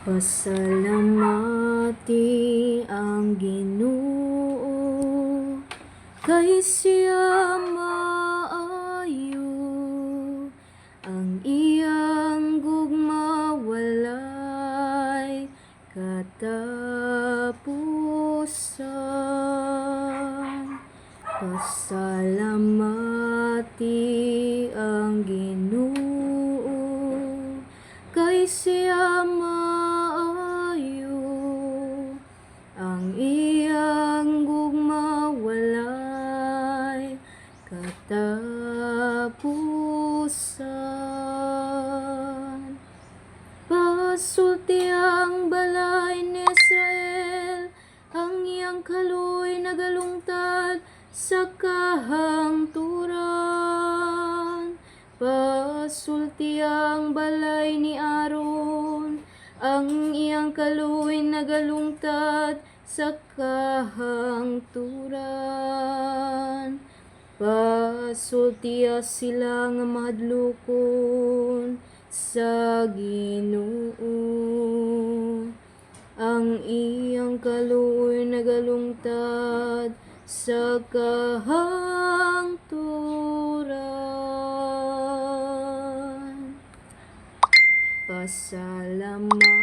Pasalamati ang Ginoo, kay siya maayo, ang iyang gugma walay katapusan. Pasalamati ang Ginoo, kay siya maayo, ang iyang gugma walay katapusan. Pasulti ang balay ni Israel, ang iyang kaluoy nagalungtad sa kahangturan. Pasulti ang balay ni Aaron, ang iyang kaluoy nagalungtad sa kahangturan. Pasultiya sila nga mahadlokon sa Ginoo, ang iyang kaluoy nagalungtad sa kahangturan. Pasalamati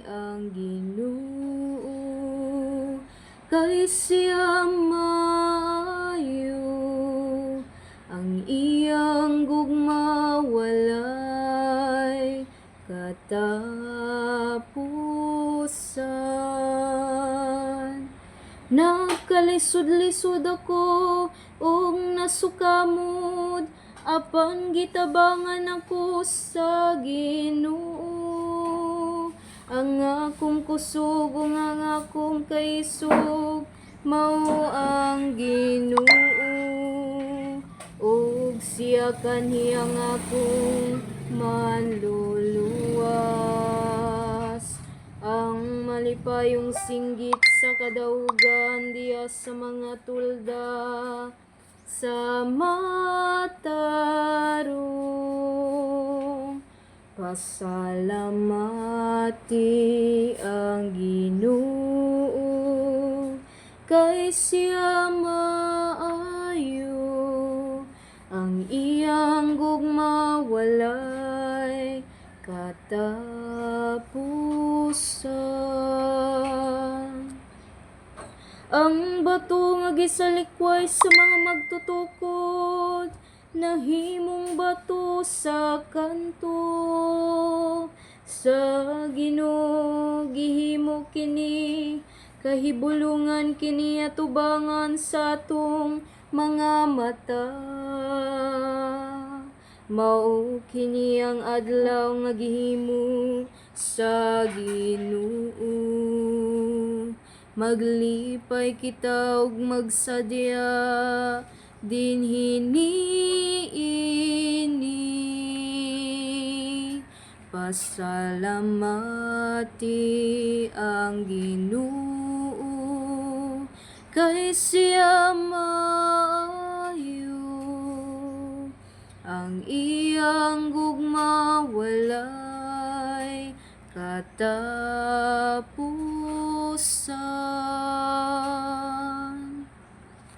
ang Ginoo, kay siya maayo, ang iyang gugma walay katapusan. Nagkalisod-lisod ako ug nasukamod, apan gitabangan ako sa Ginoo. Ang akong kusog ug ang akong kaisog mao ang Ginoo, ug siya kanhiyang akong manluluwas. Ang malipayong singgit sa kadaugan diya sa mga tulda sa matarong. Pasalamati ang Ginoo, kay siya maayo, ang iyang gugma walay katapusan. Ang bato nga gisalikway sa mga magtutukod, nahimong bato sa kanto. Sa Ginoo gihimo kini, kahibulungan kini atubangan sa atong mga mata. Mao kini ang adlaw nga gihimo sa Ginoo, maglipay kita ug magsadya dinhi niini. Pasalamati ang Ginoo, kay siya maayo, ang iyang gugma walay katapusan.